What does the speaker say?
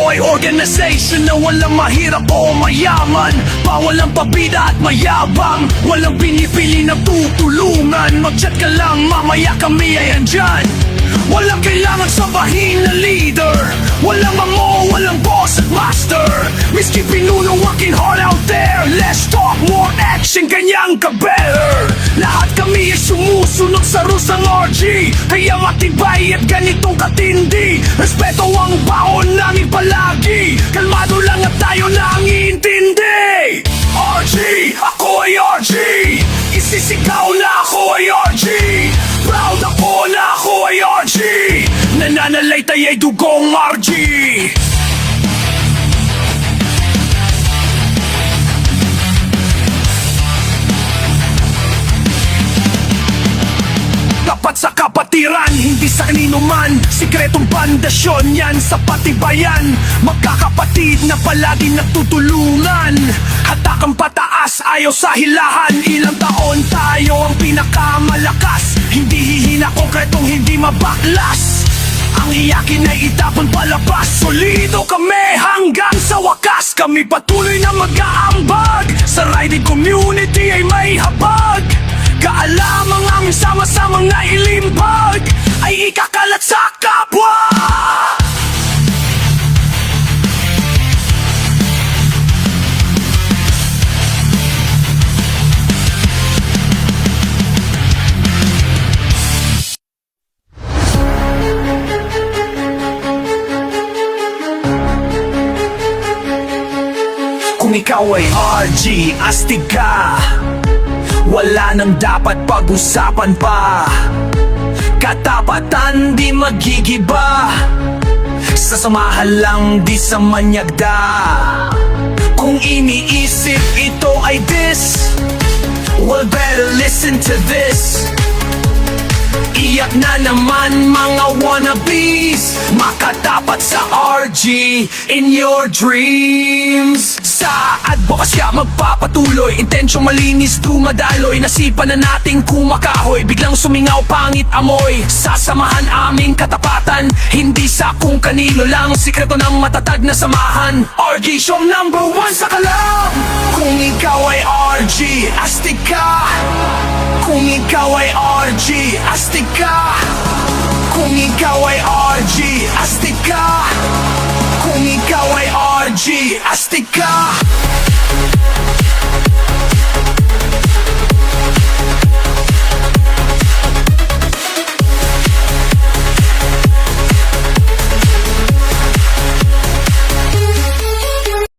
Ito ay organization na walang mahirap o mayaman. Bawal ang pabida at mayabang. Walang pinipili na tutulungan. Mag-chat ka lang, mamaya kami ay andyan. Walang kailangan sabahin na leader. Walang mango, walang boss at master. Miski pinuno working hard out there. Let's talk more action, kanyang ka-better. Lahat kami ay sumusunod sa rules ng RG. Kaya matibay at ganitong katindi. Respeto ang baon namin palagi. Kalmado lang at tayo nang iintindi. RG, ako ay RG. Isisigaw na ako ay RG. Proud ako na ako ay RG. Nananalaytay ay dugong RG. Tapat sa kapatiran, hindi sa kanino man. Sikretong bandasyon yan sa patibayan. Magkakapatid na palagi nagtutulungan. Hatakang pataas, ayaw sa hilahan. Ilang taon tayo ang pinakamalakas. Hindi hihina, konkretong hindi mabaklas. Ang iyakin ay itapon palabas. Solido kami hanggang sa wakas. Kami patuloy na mag-aambag. Sa riding community ay may habag. Kaalamang aming sama-samang nailimbag ay ikakalat sa kapwa. Kung ikaw ay RG, astig ka. Wala nang dapat pag-usapan pa. Katapatan di magigiba. Sasamahan lang di sa manyagda. Kung iniisip ito ay this, well better listen to this. Iyak na naman mga wannabes. Makatapat sa RG in your dreams. Sa advokasya magpapatuloy. Intensyong malinis dumadaloy. Nasipan na nating kumakahoy. Biglang sumingaw pangit amoy. Sasamahan aming katapatan. Hindi sa kung kanino lang. Sikreto ng matatag na samahan. RG siyong number 1 sa kalam. Kung ikaw ay RG, astig ka. Kung ikaw ay RG, astig ka. Kung ikaw ay RG, astig ka. Kung ikaw ay RG, astig ka.